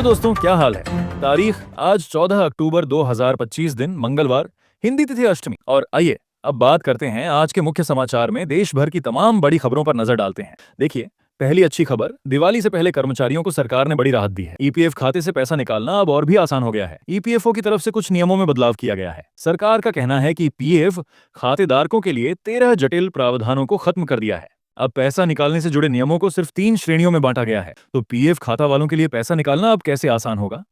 Hello दोस्तों, क्या हाल है। तारीख आज 14 अक्टूबर 2025 दिन मंगलवार, हिंदी तिथि अष्टमी। और आइए अब बात करते हैं आज के मुख्य समाचार में देश भर की तमाम बड़ी खबरों पर नजर डालते हैं। देखिए, पहली अच्छी खबर, दिवाली से पहले कर्मचारियों को सरकार ने बड़ी राहत दी है। ईपीएफ खाते से पैसा निकालना अब और भी आसान हो गया है। ईपीएफओ की तरफ से कुछ नियमों में बदलाव किया गया है। सरकार का कहना है कि पीएफ खातेदारकों के लिए 13 जटिल प्रावधानों को खत्म कर दिया है। अब पैसा निकालने से जुड़े नियमों को सिर्फ 3 श्रेणियों में बांटा गया है। तो पीएफ खाता वालों के लिए पैसा निकालना अब कैसे आसान होगा?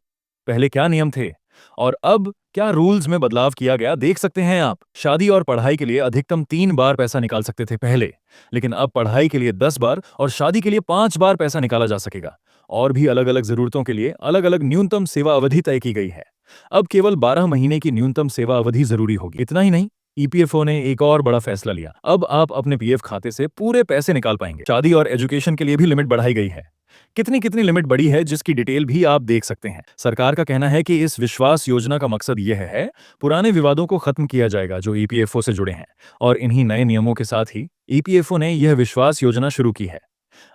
पहले क्या नियम थे और अब क्या रूल्स में बदलाव किया गया, देख सकते हैं आप। शादी और पढ़ाई के लिए अधिकतम 3 बार पैसा निकाल सकते थे पहले, लेकिन अब पढ़ाई के लिए 10 बार और शादी के लिए 5 बार पैसा निकाला जा सकेगा। और भी अलग अलग जरूरतों के लिए अलग अलग न्यूनतम सेवा अवधि तय की गई है। अब केवल 12 महीने की न्यूनतम सेवा अवधि जरूरी होगी। इतना ही नहीं, ईपीएफओ ने एक और बड़ा फैसला लिया। अब आप अपने पीएफ खाते से पूरे पैसे निकाल पाएंगे। शादी और एजुकेशन के लिए भी लिमिट बढ़ाई गई है। कितनी कितनी लिमिट बढ़ी है, जिसकी डिटेल भी आप देख सकते हैं। सरकार का कहना है कि इस विश्वास योजना का मकसद यह है, पुराने विवादों को खत्म किया जाएगा जो ईपीएफओ से जुड़े हैं। और इन्हीं नए नियमों के साथ ही ईपीएफओ ने यह विश्वास योजना शुरू की है।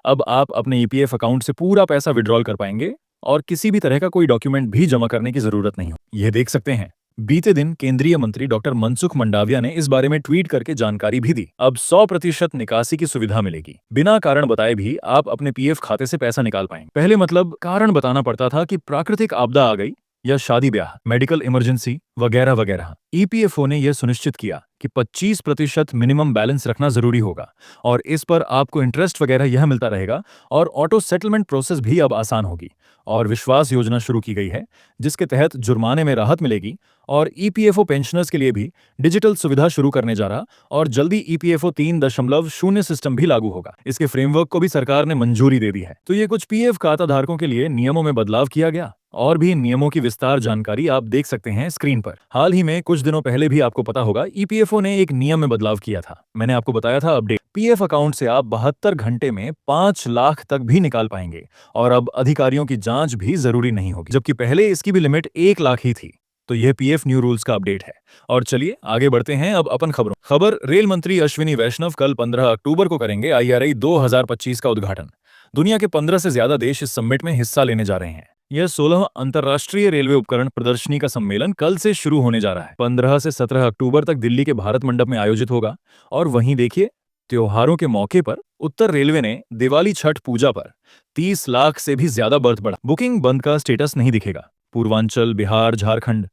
अब आप अपने ईपीएफ अकाउंट से पूरा पैसा विड्रॉल कर पाएंगे और किसी भी तरह का कोई डॉक्यूमेंट भी जमा करने की जरूरत नहीं हो। यह देख सकते हैं। बीते दिन केंद्रीय मंत्री डॉक्टर मनसुख मंडाविया ने इस बारे में ट्वीट करके जानकारी भी दी। अब 100% निकासी की सुविधा मिलेगी। बिना कारण बताए भी आप अपने पीएफ खाते से पैसा निकाल पाएंगे। पहले मतलब कारण बताना पड़ता था कि प्राकृतिक आपदा आ गई या शादी ब्याह, मेडिकल इमरजेंसी वगैरह वगैरह। ईपीएफओ ने यह सुनिश्चित किया कि 25% मिनिमम बैलेंस रखना जरूरी होगा और इस पर आपको इंटरेस्ट वगैरह यह मिलता रहेगा। और ऑटो सेटलमेंट प्रोसेस भी अब आसान होगी। और विश्वास योजना शुरू की गई है, जिसके तहत जुर्माने में राहत मिलेगी। और ईपीएफओ पेंशनर्स के लिए भी डिजिटल सुविधा शुरू करने जा रहा और जल्दी ईपीएफओ 3.0 सिस्टम भी लागू होगा। इसके फ्रेमवर्क को भी सरकार ने मंजूरी दे दी है। तो ये कुछ पीएफ खाता धारकों के लिए नियमों में बदलाव किया गया। और भी नियमों की विस्तार जानकारी आप देख सकते हैं स्क्रीन पर। हाल ही में कुछ दिनों पहले भी आपको पता होगा, ईपीएफओ ने एक नियम में बदलाव किया था। मैंने आपको बताया था अपडेट। पीएफ अकाउंट से आप 72 घंटे में 5 लाख तक भी निकाल पाएंगे और अब अधिकारियों की जांच भी जरूरी नहीं होगी, जबकि पहले इसकी भी लिमिट 1 लाख ही थी। तो यह पीएफ न्यू रूल्स का अपडेट है। और चलिए आगे बढ़ते हैं अब अपन खबरों। खबर, रेल मंत्री अश्विनी वैष्णव कल 15 अक्टूबर को करेंगे आईआरआई 2025 का उद्घाटन। दुनिया के 15 से ज्यादा देश इस समिट में हिस्सा लेने जा रहे हैं। यह 16वां अंतर्राष्ट्रीय रेलवे उपकरण प्रदर्शनी का सम्मेलन कल से शुरू होने जा रहा है। 15 से 17 अक्टूबर तक दिल्ली के भारत मंडप में आयोजित होगा। और वहीं देखिए, त्योहारों के मौके पर उत्तर रेलवे ने दिवाली छठ पूजा पर 30 लाख से भी ज्यादा बर्थ बढ़ा। बुकिंग बंद का स्टेटस नहीं दिखेगा। पूर्वांचल, बिहार, झारखंड,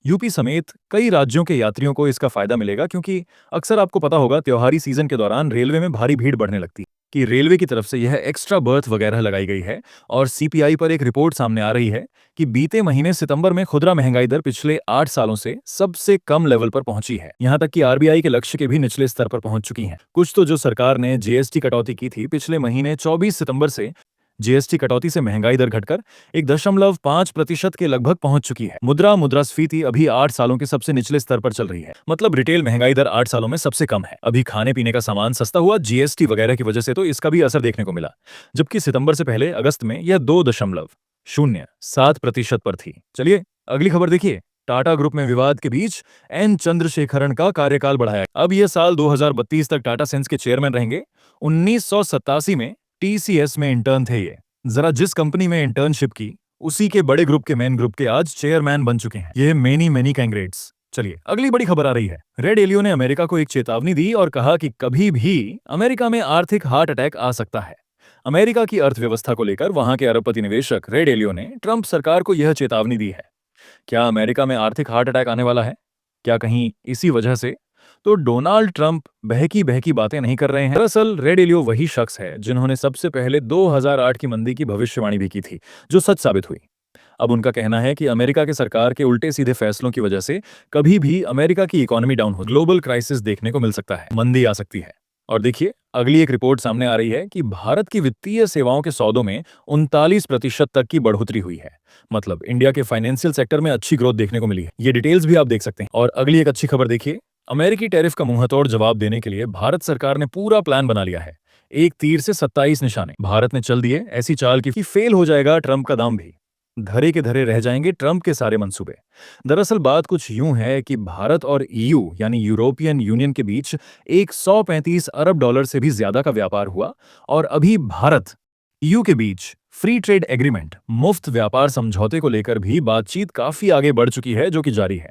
यूपी समेत कई राज्यों के यात्रियों को इसका फायदा मिलेगा, क्योंकि अक्सर आपको पता होगा त्योहारी सीजन के दौरान रेलवे में भारी भीड़ बढ़ने लगती है। कि रेलवे की तरफ से यह एक्स्ट्रा बर्थ वगैरह लगाई गई है। और सीपीआई पर एक रिपोर्ट सामने आ रही है कि बीते महीने सितंबर में खुदरा महंगाई दर पिछले 8 सालों से सबसे कम लेवल पर पहुंची है। यहां तक कि आरबीआई के लक्ष्य के भी निचले स्तर पर पहुंच चुकी है। कुछ तो जो सरकार ने जीएसटी कटौती की थी पिछले महीने 24 सितंबर से, जीएसटी कटौती से महंगाई दर घटकर 1.5% के लगभग पहुंच चुकी है। मुद्रास्फीति अभी 8 सालों के सबसे निचले स्तर पर चल रही है। मतलब रिटेल महंगाई दर 8 सालों में सबसे कम है। अभी खाने पीने का सामान सस्ता हुआ जीएसटी वगैरह की वजह से, तो इसका भी असर देखने को मिला। जबकि सितंबर से पहले अगस्त में यह 2.07% पर थी। चलिए अगली खबर देखिए। टाटा ग्रुप में विवाद के बीच एन चंद्रशेखरन का कार्यकाल बढ़ाया। अब यह साल 2032 तक टाटा सेंस के चेयरमैन रहेंगे। 1987 में टीसीएस में इंटर्न थे ये। जरा जिस कंपनी में इंटर्नशिप की, उसी के बड़े ग्रुप के मेन ग्रुप के आज चेयरमैन बन चुके हैं। ये मेनी कांग्रेट्स। चलिए अगली बड़ी खबर आ रही है। रेड एलियो ने अमेरिका को एक चेतावनी दी और कहा कि कभी भी अमेरिका में आर्थिक हार्ट अटैक आ सकता है। अमेरिका की अर्थव्यवस्था को लेकर वहां के अरबपति निवेशक रेड एलियो ने ट्रंप सरकार को यह चेतावनी दी है। क्या अमेरिका में आर्थिक हार्ट अटैक आने वाला है? क्या कहीं इसी वजह से तो डोनाल्ड ट्रंप बहकी बहकी बातें नहीं कर रहे हैं? दरअसल रेड एलियो वही शख्स है जिन्होंने सबसे पहले 2008 की मंदी की भविष्यवाणी भी की थी, जो सच साबित हुई। अब उनका कहना है कि अमेरिका के सरकार के उल्टे सीधे फैसलों की वजह से कभी भी अमेरिका की इकोनॉमी डाउन हो, ग्लोबल क्राइसिस देखने को मिल सकता है, मंदी आ सकती है। और देखिए अगली एक रिपोर्ट सामने आ रही है कि भारत की वित्तीय सेवाओं के सौदों में 39% तक की बढ़ोतरी हुई है। मतलब इंडिया के फाइनेंशियल सेक्टर में अच्छी ग्रोथ देखने को मिली है। ये डिटेल्स भी आप देख सकते हैं। और अगली एक अच्छी खबर देखिए। अमेरिकी टैरिफ का मुंहतोड़ जवाब देने के लिए भारत सरकार ने पूरा प्लान बना लिया है। एक तीर से 27 निशाने भारत ने चल दिए, ऐसी चाल की फेल हो जाएगा ट्रंप का दाम भी। धरे के धरे रह जाएंगे ट्रंप के सारे मंसूबे। दरअसल बात कुछ यूं है कि भारत और ईयू यानी यूरोपियन यूनियन के बीच 135 अरब डॉलर से भी ज्यादा का व्यापार हुआ और अभी भारत ईयू के बीच फ्री ट्रेड एग्रीमेंट मुफ्त व्यापार समझौते को लेकर भी बातचीत काफी आगे बढ़ चुकी है, जो कि जारी है।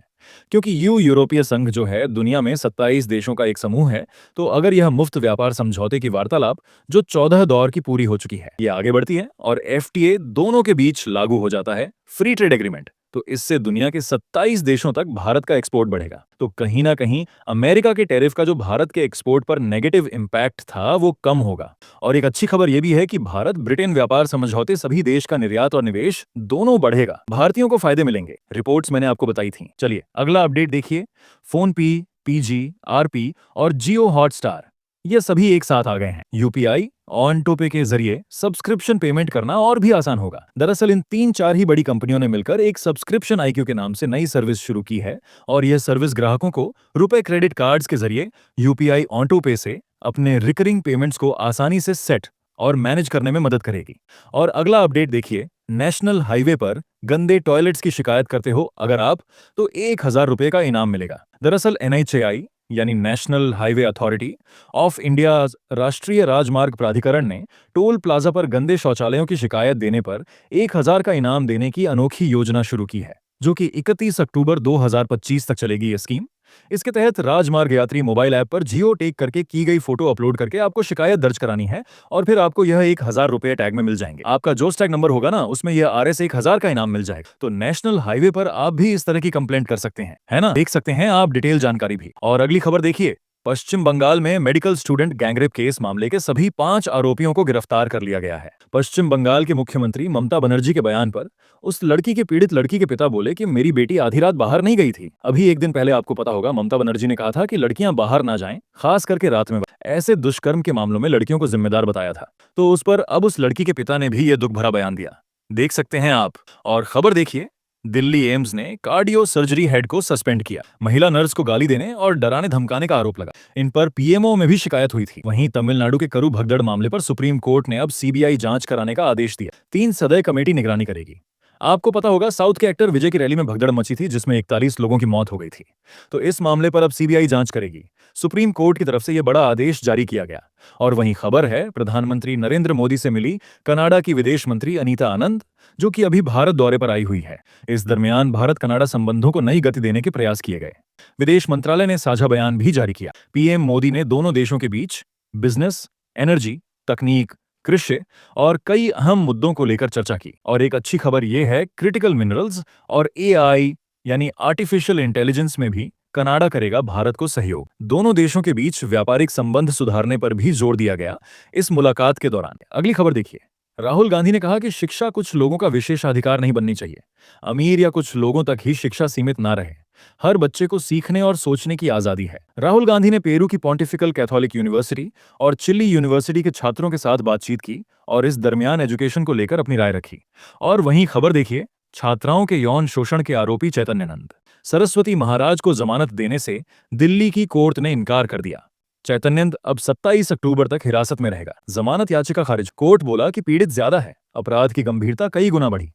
क्योंकि यूरोपीय संघ जो है दुनिया में 27 देशों का एक समूह है। तो अगर यह मुफ्त व्यापार समझौते की वार्तालाप जो 14 दौर की पूरी हो चुकी है, ये आगे बढ़ती है और एफटीए दोनों के बीच लागू हो जाता है फ्री ट्रेड एग्रीमेंट, तो इससे दुनिया के 27 देशों तक भारत का एक्सपोर्ट बढ़ेगा। तो कहीं ना कहीं अमेरिका के टैरिफ का जो भारत के एक्सपोर्ट पर नेगेटिव इम्पैक्ट था वो कम होगा। और एक अच्छी खबर यह भी है कि भारत ब्रिटेन व्यापार समझौते सभी देश का निर्यात और निवेश दोनों बढ़ेगा, भारतीयों को फायदे मिलेंगे। रिपोर्ट्स मैंने आपको बताई थी। चलिए अगला अपडेट देखिए। फोन पे, पीजी, आरपी और जियो हॉटस्टार ये सभी एक साथ आ गए हैं। यूपीआई ऑन टो पे के जरिए सब्सक्रिप्शन पेमेंट करना और भी आसान होगा। दरअसल इन 3-4 ही बड़ी कंपनियों ने मिलकर एक सब्सक्रिप्शन आईक्यू के नाम से नई सर्विस शुरू की है और यह सर्विस ग्राहकों को रुपए क्रेडिट कार्ड्स के जरिए यूपीआई ऑन टो पे से अपने रिकरिंग पेमेंट्स को आसानी से सेट और मैनेज करने में मदद करेगी। और अगला अपडेट देखिए। नेशनल हाईवे पर गंदे टॉयलेट्स की शिकायत करते हो अगर आप, तो 1000 रुपए का इनाम मिलेगा। दरअसल एनएचएआई यानी national highway authority of India राष्ट्रीय राजमार्ग प्राधिकरण ने टोल प्लाजा पर गंदे शौचालयों की शिकायत देने पर 1000 का इनाम देने की अनोखी योजना शुरू की है, जो कि 31 अक्टूबर 2025 तक चलेगी ये स्कीम। इसके तहत राजमार्ग यात्री मोबाइल ऐप पर जियो टैग करके की गई फोटो अपलोड करके आपको शिकायत दर्ज करानी है और फिर आपको यह 1000 रुपए टैग में मिल जाएंगे। आपका जो टैग नंबर होगा ना उसमें यह RS 1000 का इनाम मिल जाएगा। तो नेशनल हाईवे पर आप भी इस तरह की कंप्लेंट कर सकते हैं, है ना? देख सकते हैं आप डिटेल जानकारी भी। और अगली खबर देखिए। पश्चिम बंगाल में मेडिकल स्टूडेंट गैंगरेप केस मामले के सभी 5 आरोपियों को गिरफ्तार कर लिया गया है। पश्चिम बंगाल के मुख्यमंत्री ममता बनर्जी के बयान पर उस लड़की के पीड़ित लड़की के पिता बोले कि मेरी बेटी आधी रात बाहर नहीं गई थी। अभी एक दिन पहले आपको पता होगा ममता बनर्जी ने कहा था कि लड़कियां बाहर ना जाएं, खास करके रात में। ऐसे दुष्कर्म के मामलों में लड़कियों को जिम्मेदार बताया था। तो उस पर अब उस लड़की के पिता ने भी ये दुख भरा बयान दिया। देख सकते हैं आप। और खबर देखिए। दिल्ली एम्स ने कार्डियो सर्जरी हेड को सस्पेंड किया। महिला नर्स को गाली देने और डराने धमकाने का आरोप लगा। इन पर पीएमओ में भी शिकायत हुई थी। वहीं तमिलनाडु के करू भगदड़ मामले पर सुप्रीम कोर्ट ने अब सीबीआई जांच कराने का आदेश दिया। 3 सदस्य कमेटी निगरानी करेगी। आपको पता होगा साउथ के एक्टर विजय की रैली में भगदड़ मची थी जिसमें 41 लोगों की मौत हो गई थी। तो इस मामले पर अब सीबीआई जांच करेगी। सुप्रीम कोर्ट की तरफ से यह बड़ा आदेश जारी किया गया। और वहीं खबर है प्रधानमंत्री नरेंद्र मोदी से मिली कनाडा की विदेश मंत्री अनीता आनंद, जो कि अभी भारत दौरे पर आई हुई है। इस दरमियान भारत कनाडा संबंधों को नई गति देने के प्रयास किए गए। विदेश मंत्रालय ने साझा बयान भी जारी किया। पीएम मोदी ने दोनों देशों के बीच बिजनेस, एनर्जी, तकनीक, कृषि और कई अहम मुद्दों को लेकर चर्चा की। और एक अच्छी खबर यह है क्रिटिकल मिनरल्स और एआई यानी आर्टिफिशियल इंटेलिजेंस में भी कनाडा करेगा भारत को सहयोग। दोनों देशों के बीच व्यापारिक संबंध सुधारने पर भी जोर दिया गया इस मुलाकात के दौरान। अगली खबर देखिए। राहुल गांधी ने कहा कि शिक्षा कुछ लोगों का विशेषाधिकार नहीं बननी चाहिए। अमीर या कुछ लोगों तक ही शिक्षा सीमित ना रहे। हर बच्चे को सीखने और सोचने की आजादी है। राहुल गांधी ने पेरू की पॉन्टिफिकल कैथोलिक यूनिवर्सिटी और चिली यूनिवर्सिटी के छात्रों के साथ बातचीत की और इस दरमियान एजुकेशन को लेकर अपनी राय रखी। और वहीं खबर देखिए। छात्राओं के यौन शोषण के आरोपी चैतन्यानंद सरस्वती महाराज को जमानत देने से दिल्ली की कोर्ट ने इनकार कर दिया। चैतन्यानंद अब 27 अक्टूबर तक हिरासत में रहेगा। जमानत याचिका खारिज। कोर्ट बोला कि पीड़ित ज्यादा है, अपराध की गंभीरता कई गुना बढ़ी।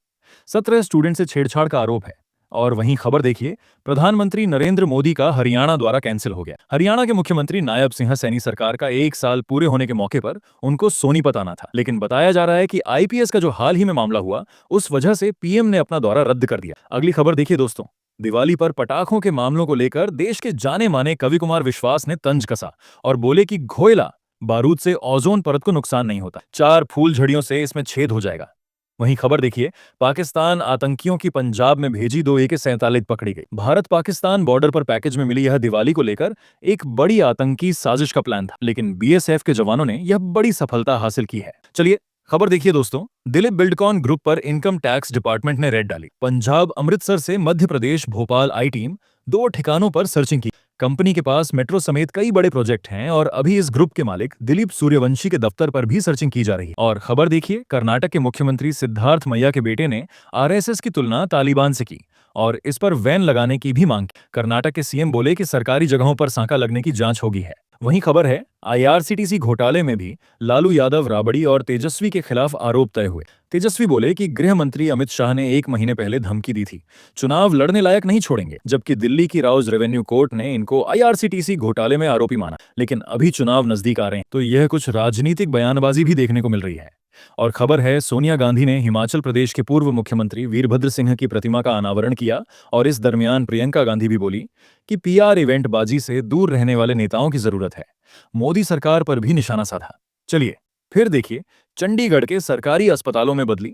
17 स्टूडेंट से छेड़छाड़ का आरोप है। और वहीं खबर देखिए। प्रधानमंत्री नरेंद्र मोदी का हरियाणा दौरा कैंसिल हो गया। हरियाणा के मुख्यमंत्री नायब सिंह सैनी सरकार का 1 साल पूरे होने के मौके पर उनको सोनीपत आना था, लेकिन बताया जा रहा है कि आईपीएस का जो हाल ही में मामला हुआ उस वजह से पीएम ने अपना दौरा रद्द कर दिया। अगली खबर देखिए दोस्तों। दिवाली पर पटाखों के मामलों को लेकर देश के जाने माने कवि कुमार विश्वास ने तंज कसा और बोले कि घोयला बारूद से ओजोन परत को नुकसान नहीं होता, 4 फूल झड़ियों से इसमें छेद हो जाएगा। वहीं खबर देखिए। पाकिस्तान आतंकियों की पंजाब में भेजी 2 AK-47 पकड़ी गई। भारत पाकिस्तान बॉर्डर पर पैकेज में मिली यह दिवाली को लेकर एक बड़ी आतंकी साजिश का प्लान था, लेकिन बीएसएफ के जवानों ने यह बड़ी सफलता हासिल की है। चलिए खबर देखिए दोस्तों। दिलीप बिल्डकॉन ग्रुप पर इनकम टैक्स डिपार्टमेंट ने रेड डाली। पंजाब अमृतसर से मध्य प्रदेश भोपाल आई टीम 2 ठिकानों पर सर्चिंग की। कंपनी के पास मेट्रो समेत कई बड़े प्रोजेक्ट हैं और अभी इस ग्रुप के मालिक दिलीप सूर्यवंशी के दफ्तर पर भी सर्चिंग की जा रही है। और खबर देखिए। कर्नाटक के मुख्यमंत्री सिद्धार्थ मैया के बेटे ने आरएसएस की तुलना तालिबान से की और इस पर बैन लगाने की भी मांग की। कर्नाटक के सीएम बोले कि सरकारी जगहों पर सांका लगने की जांच होगी है। वहीं खबर है आईआरसीटीसी घोटाले में भी लालू यादव, राबड़ी और तेजस्वी के खिलाफ आरोप तय हुए। तेजस्वी बोले कि गृह मंत्री अमित शाह ने 1 महीने पहले धमकी दी थी, चुनाव लड़ने लायक नहीं छोड़ेंगे, जबकि दिल्ली की राउज रेवेन्यू कोर्ट ने इनको आईआरसीटीसी घोटाले में आरोपी माना। लेकिन अभी चुनाव नजदीक आ रहे हैं तो यह कुछ राजनीतिक बयानबाजी भी देखने को मिल रही है। और खबर है सोनिया गांधी ने हिमाचल प्रदेश के पूर्व मुख्यमंत्री वीरभद्र सिंह की प्रतिमा का अनावरण किया और इस दरमियान प्रियंका गांधी भी बोली कि पीआर इवेंट बाजी से दूर रहने वाले नेताओं की जरूरत है। मोदी सरकार पर भी निशाना साधा। चलिए फिर देखिए, चंडीगढ़ के सरकारी अस्पतालों में बदली।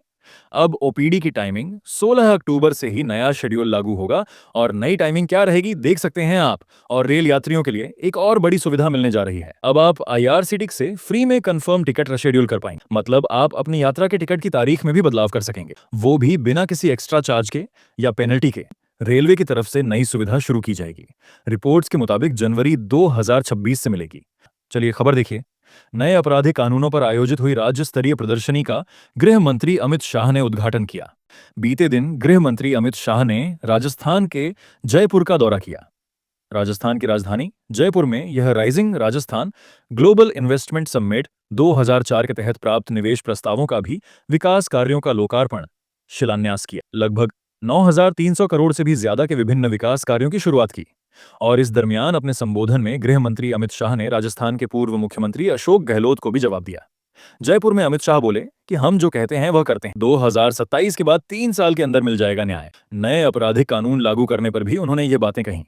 अब ओपीडी की टाइमिंग 16 अक्टूबर से ही नया शेड्यूल लागू होगा और नई टाइमिंग क्या रहेगी देख सकते हैं आप। और रेल यात्रियों के लिए एक और बड़ी सुविधा मिलने जा रही है। अब आप आईआरसीटीसी से फ्री में कंफर्म टिकट शेड्यूल कर पाएंगे, मतलब आप अपनी यात्रा के टिकट की तारीख में भी बदलाव कर सकेंगे, वो भी बिना किसी एक्स्ट्रा चार्ज के या पेनल्टी के। रेलवे की तरफ से नई सुविधा शुरू की जाएगी। रिपोर्ट्स के मुताबिक जनवरी 2026 से मिलेगी। चलिए खबर देखिए। नए आपराधिक कानूनों पर आयोजित हुई राज्य स्तरीय प्रदर्शनी का गृह मंत्री अमित शाह ने उद्घाटन किया। बीते दिन गृह मंत्री अमित शाह ने राजस्थान के जयपुर का दौरा किया। राजस्थान की राजधानी जयपुर में यह rising Rajasthan global investment summit 2004 के तहत प्राप्त निवेश प्रस्तावों का भी विकास कार्यों का लोकार्पण शिलान्यास किया। लगभग 9,300 करोड़ से भी ज्यादा के विभिन्न विकास कार्यों की शुरुआत की। और इस दरमियान अपने संबोधन में गृह मंत्री अमित शाह ने राजस्थान के पूर्व मुख्यमंत्री अशोक गहलोत को भी जवाब दिया। जयपुर में अमित शाह बोले कि हम जो कहते हैं वह करते हैं। 2027 के बाद 3 साल के अंदर मिल जाएगा न्याय। नए आपराधिक कानून लागू करने पर भी उन्होंने ये बातें कही।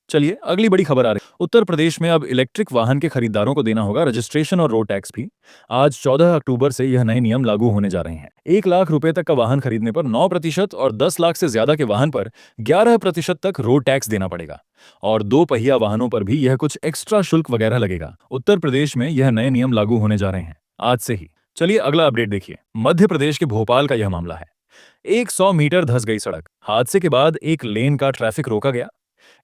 चलिए अगली बड़ी खबर आ रही है। उत्तर प्रदेश में अब इलेक्ट्रिक वाहन के खरीदारों को देना होगा रजिस्ट्रेशन और रोड टैक्स भी। आज 14 अक्टूबर से यह नए नियम लागू होने जा रहे हैं। 1 लाख रुपए तक का वाहन खरीदने पर 9% और 10 लाख से ज्यादा के वाहन पर 11% तक रोड टैक्स देना पड़ेगा। और 2 पहिया वाहनों पर भी यह कुछ एक्स्ट्रा शुल्क वगैरह लगेगा। उत्तर प्रदेश में यह नए नियम लागू होने जा रहे हैं आज से ही। चलिए अगला अपडेट देखिए। मध्य प्रदेश के भोपाल का यह मामला है। 100 मीटर धंस गई सड़क। हादसे के बाद एक लेन का ट्रैफिक रोका गया।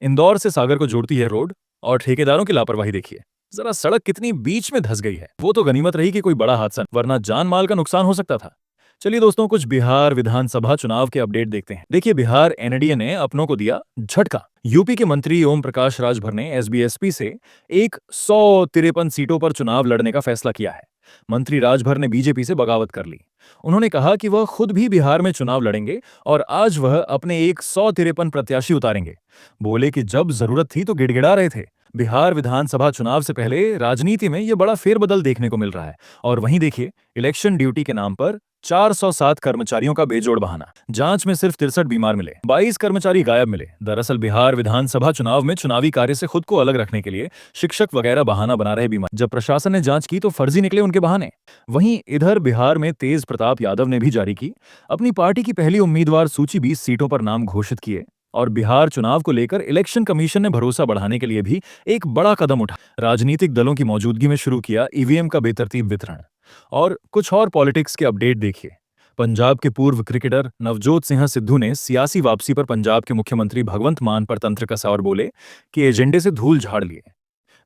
इंदौर से सागर को जोड़ती है रोड और ठेकेदारों की लापरवाही देखिए। जरा सड़क कितनी बीच में धंस गई है। वो तो गनीमत रही कि कोई बड़ा हादसा, वरना जान माल का नुकसान हो सकता था। चलिए दोस्तों, कुछ बिहार विधानसभा चुनाव के अपडेट देखते हैं। देखिए, बिहार एनडीए ने अपनों को दिया झटका। यूपी के मंत्री ओम प्रकाश राजभर ने एसबीएसपी से 153 सीटों पर चुनाव लड़ने का फैसला किया है। मंत्री राजभर ने बीजेपी से बगावत कर ली। उन्होंने कहा कि वह खुद भी बिहार में चुनाव लड़ेंगे और आज वह अपने 153 प्रत्याशी उतारेंगे। बोले कि जब जरूरत थी तो गिड़गिड़ा रहे थे। बिहार विधानसभा चुनाव से पहले राजनीति में यह बड़ा फेरबदल देखने को मिल रहा है। और वहीं देखिए, इलेक्शन ड्यूटी के नाम पर 407 कर्मचारियों का बेजोड़ बहाना। जांच में सिर्फ 63 बीमार मिले, 22 कर्मचारी गायब मिले। दरअसल बिहार विधानसभा चुनाव में चुनावी कार्य से खुद को अलग रखने के लिए शिक्षक वगैरह बहाना बना रहे बीमार। जब प्रशासन ने जांच की तो फर्जी निकले उनके बहाने। वहीं इधर बिहार में तेज प्रताप यादव ने भी जारी की अपनी पार्टी की पहली उम्मीदवार सूची। 20 सीटों पर नाम घोषित किए। और बिहार चुनाव को लेकर इलेक्शन कमीशन ने भरोसा बढ़ाने के लिए भी एक बड़ा कदम उठा। राजनीतिक दलों की मौजूदगी में शुरू किया ईवीएम का बेतरतीब वितरण। और कुछ और पॉलिटिक्स के अपडेट देखिए। पंजाब के पूर्व क्रिकेटर नवजोत सिंह सिद्धू ने सियासी वापसी पर पंजाब के मुख्यमंत्री भगवंत मान पर तंत्र कसा और बोले कि एजेंडे से धूल झाड़ लिए।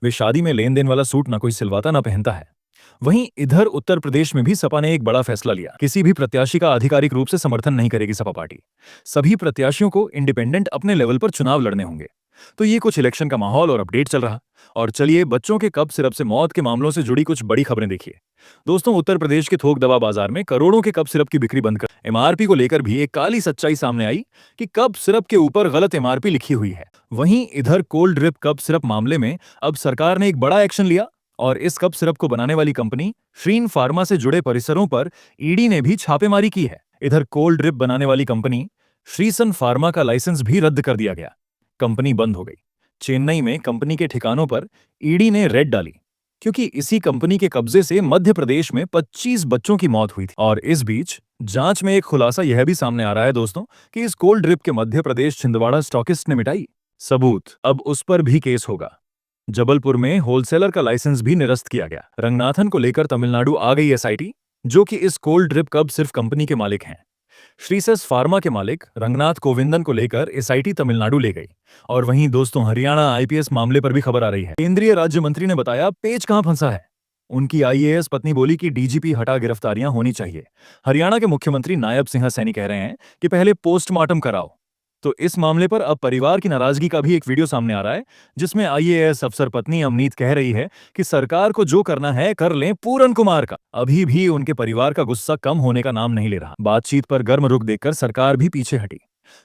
वे शादी में लेन देन वाला सूट ना कोई सिलवाता ना पहनता है। वहीं इधर उत्तर प्रदेश में भी सपा ने एक बड़ा फैसला लिया। किसी भी प्रत्याशी का आधिकारिक रूप से समर्थन नहीं करेगी सपा पार्टी। सभी प्रत्याशियों को इंडिपेंडेंट अपने लेवल पर चुनाव लड़ने होंगे। तो ये कुछ इलेक्शन का माहौल और अपडेट चल रहा। और चलिए बच्चों के कफ सिरप से मौत के मामलों से जुड़ी कुछ बड़ी खबरें देखिए। दोस्तों, उत्तर प्रदेश के थोक दवा बाजार में करोड़ों के कफ सिरप की बिक्री बंद कर एमआरपी को लेकर भी एक काली सच्चाई सामने आई कि कफ सिरप के ऊपर गलत एमआरपी लिखी हुई है। वहीं इधर कोल्ड ड्रिप कफ सिरप मामले में अब सरकार ने एक बड़ा एक्शन लिया और इस कफ सिरप को बनाने वाली कंपनी श्रीन फार्मा से जुड़े परिसरों पर ईडी ने भी छापेमारी की है। इधर कोल्ड ड्रिप बनाने वाली कंपनी श्रीसन फार्मा का लाइसेंस भी रद्द कर दिया गया। कंपनी बंद हो गई। चेन्नई में कंपनी के ठिकानों पर ईडी ने रेड डाली क्योंकि इसी कंपनी के कब्जे से मध्य प्रदेश में 25 बच्चों की मौत हुई थी। और इस बीच जांच में एक खुलासा यह भी सामने आ रहा है दोस्तों कि इस कोल्ड ड्रिप के मध्य प्रदेश छिंदवाड़ा स्टॉकिस्ट ने मिटाई सबूत। अब उस पर भी केस होगा। जबलपुर में होलसेलर का लाइसेंस भी निरस्त किया गया। रंगनाथन को लेकर तमिलनाडु आ गई एसआईटी, जो कि इस कोल्ड ड्रिप कब सिर्फ कंपनी के मालिक हैं। श्रीसेस फार्मा के मालिक रंगनाथ कोविंदन को लेकर एसआईटी तमिलनाडु ले गई। और वहीं दोस्तों, हरियाणा आईपीएस मामले पर भी खबर आ रही है। केंद्रीय राज्य मंत्री ने बताया पेच कहां फंसा है। उनकी आईएएस पत्नी बोली कि डीजीपी हटा गिरफ्तारियां होनी चाहिए। हरियाणा के मुख्यमंत्री नायब सिंह सैनी कह रहे हैं कि पहले पोस्टमार्टम कराओ। तो इस मामले पर अब परिवार की नाराजगी का भी एक वीडियो सामने आ रहा है, जिसमें आईएएस अफसर पत्नी अमनीत कह रही है कि सरकार को जो करना है कर लें पूरन कुमार का। अभी भी उनके परिवार का गुस्सा कम होने का नाम नहीं ले रहा। बातचीत पर गर्म रुख देखकर सरकार भी पीछे हटी।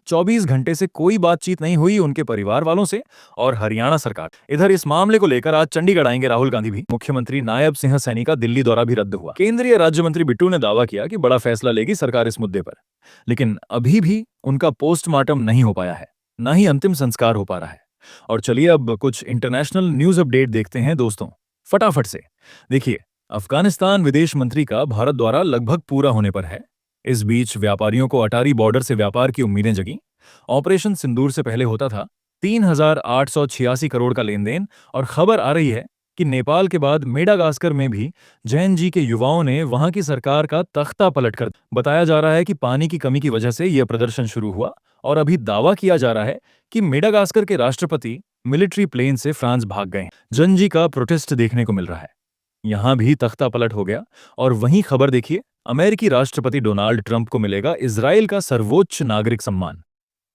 24 घंटे से कोई बातचीत नहीं हुई उनके परिवार वालों से। और हरियाणा सरकार इधर इस मामले को लेकर आज चंडीगढ़ आएंगे राहुल गांधी भी। मुख्यमंत्री नायब सिंह सैनी का दिल्ली दौरा भी रद्द हुआ। केंद्रीय राज्य मंत्री बिट्टू ने दावा किया कि बड़ा फैसला लेगी सरकार इस मुद्दे पर, लेकिन अभी भी उनका पोस्टमार्टम नहीं हो पाया है, ना ही अंतिम संस्कार हो पा रहा है। और चलिए अब कुछ इंटरनेशनल न्यूज अपडेट देखते हैं दोस्तों, फटाफट से। देखिए, अफगानिस्तान विदेश मंत्री का भारत दौरा लगभग पूरा होने पर है। इस बीच व्यापारियों को अटारी बॉर्डर से व्यापार की उम्मीदें जगी। ऑपरेशन सिंदूर से पहले होता था 3,886 करोड़ का लेन देन। और खबर आ रही है कि नेपाल के बाद मेडागास्कर में भी जैन जी के युवाओं ने वहां की सरकार का तख्ता पलट कर। बताया जा रहा है कि पानी की कमी की वजह से यह प्रदर्शन शुरू हुआ। और अभी दावा किया जा रहा है कि मेडागास्कर के राष्ट्रपति मिलिट्री प्लेन से फ्रांस भाग गए हैं। जैन जी का प्रोटेस्ट देखने को मिल रहा है। यहां भी तख्ता पलट हो गया। और वहीं खबर देखिए, अमेरिकी राष्ट्रपति डोनाल्ड ट्रंप को मिलेगा इजराइल का सर्वोच्च नागरिक सम्मान।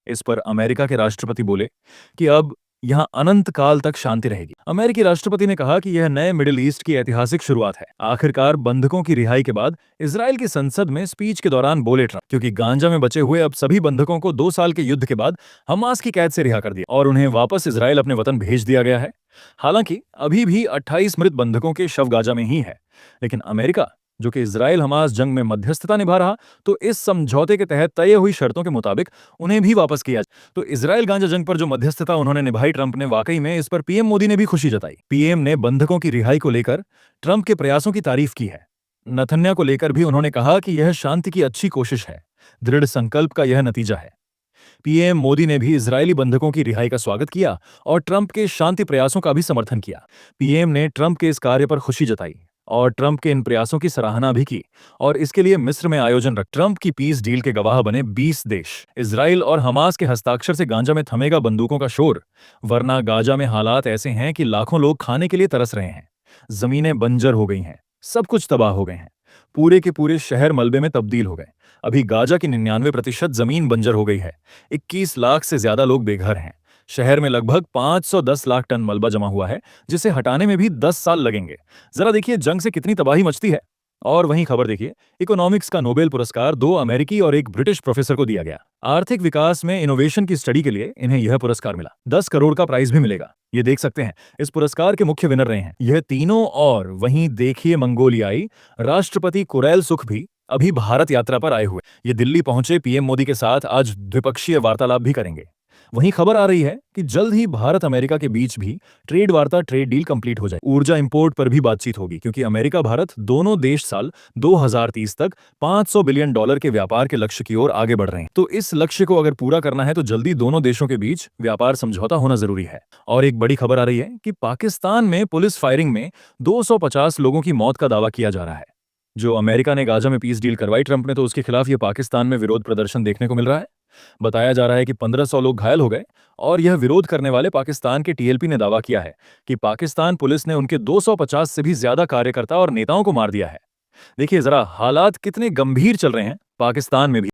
इस पर अमेरिका के राष्ट्रपति बोले कि अब यहां अनंत काल तक शांति रहेगी। अमेरिकी राष्ट्रपति ने कहा कि यह नए मिडिल ईस्ट की ऐतिहासिक शुरुआत है। आखिरकार बंधकों की रिहाई के बाद इजराइल की संसद में स्पीच के दौरान बोले ट्रंप, क्योंकि गांजा में बचे हुए अब सभी बंधकों को 2 साल के युद्ध के बाद हमास की कैद से रिहा कर दिया और उन्हें वापस इजराइल अपने वतन भेज दिया गया है। हालांकि अभी भी 28 मृत बंधकों के शव गाजा में ही है, लेकिन अमेरिका, जो कि इजराइल हमास जंग में मध्यस्थता निभा रहा, तो इस समझौते के तहत तय हुई शर्तों के मुताबिक उन्हें भी वापस किया। तो इजराइल गांजा जंग पर जो मध्यस्थता उन्होंने निभाई ट्रंप ने, वाकई में इस पर पीएम मोदी ने भी खुशी जताई। पीएम ने बंधकों की रिहाई को लेकर ट्रंप के प्रयासों की तारीफ की है। नतन्याहू को लेकर भी उन्होंने कहा कि यह शांति की अच्छी कोशिश है, दृढ़ संकल्प का यह नतीजा है। पीएम मोदी ने भी इजरायली बंधकों की रिहाई का स्वागत किया और ट्रंप के शांति प्रयासों का भी समर्थन किया। पीएम ने ट्रंप के इस कार्य पर खुशी जताई और ट्रंप के इन प्रयासों की सराहना भी की। और इसके लिए मिस्र में आयोजन रख ट्रंप की पीस डील के गवाह बने 20 देश। इजराइल और हमास के हस्ताक्षर से गांजा में थमेगा बंदूकों का शोर, वरना गाजा में हालात ऐसे हैं कि लाखों लोग खाने के लिए तरस रहे हैं। जमीनें बंजर हो गई हैं, सब कुछ तबाह हो गए हैं, पूरे के पूरे शहर मलबे में तब्दील हो गए। अभी गाजा की 99% जमीन बंजर हो गई है। 21 लाख से ज्यादा लोग बेघर हैं। शहर में लगभग 510 लाख टन मलबा जमा हुआ है, जिसे हटाने में भी 10 साल लगेंगे। जरा देखिए जंग से कितनी तबाही मचती है। और वहीं खबर देखिए, इकोनॉमिक्स का नोबेल पुरस्कार 2 अमेरिकी और 1 ब्रिटिश प्रोफेसर को दिया गया। आर्थिक विकास में इनोवेशन की स्टडी के लिए इन्हें यह पुरस्कार मिला। 10 करोड़ का प्राइज भी मिलेगा। ये देख सकते हैं, इस पुरस्कार के मुख्य विनर रहे हैं यह तीनों। और वहीं देखिए, मंगोलियाई राष्ट्रपति कुरैल सुख भी अभी भारत यात्रा पर आए हुए। ये दिल्ली पहुंचे पीएम मोदी के साथ आज द्विपक्षीय वार्तालाप भी करेंगे। वहीं खबर आ रही है कि जल्द ही भारत अमेरिका के बीच भी ट्रेड वार्ता, ट्रेड डील कंप्लीट हो जाए। ऊर्जा इंपोर्ट पर भी बातचीत होगी, क्योंकि अमेरिका भारत दोनों देश साल 2030 तक $500 बिलियन के व्यापार के लक्ष्य की ओर आगे बढ़ रहे हैं। तो इस लक्ष्य को अगर पूरा करना है तो जल्दी दोनों देशों के बीच व्यापार समझौता होना जरूरी है। और एक बड़ी खबर आ रही है कि पाकिस्तान में पुलिस फायरिंग में 250 लोगों की मौत का दावा किया जा रहा है। जो अमेरिका ने गाजा में पीस डील करवाई ट्रंप ने, तो उसके खिलाफ ये पाकिस्तान में विरोध प्रदर्शन देखने को मिल रहा है। बताया जा रहा है कि 1500 लोग घायल हो गए। और यह विरोध करने वाले पाकिस्तान के टीएलपी ने दावा किया है कि पाकिस्तान पुलिस ने उनके 250 से भी ज्यादा कार्यकर्ता और नेताओं को मार दिया है। देखिए जरा हालात कितने गंभीर चल रहे हैं पाकिस्तान में भी।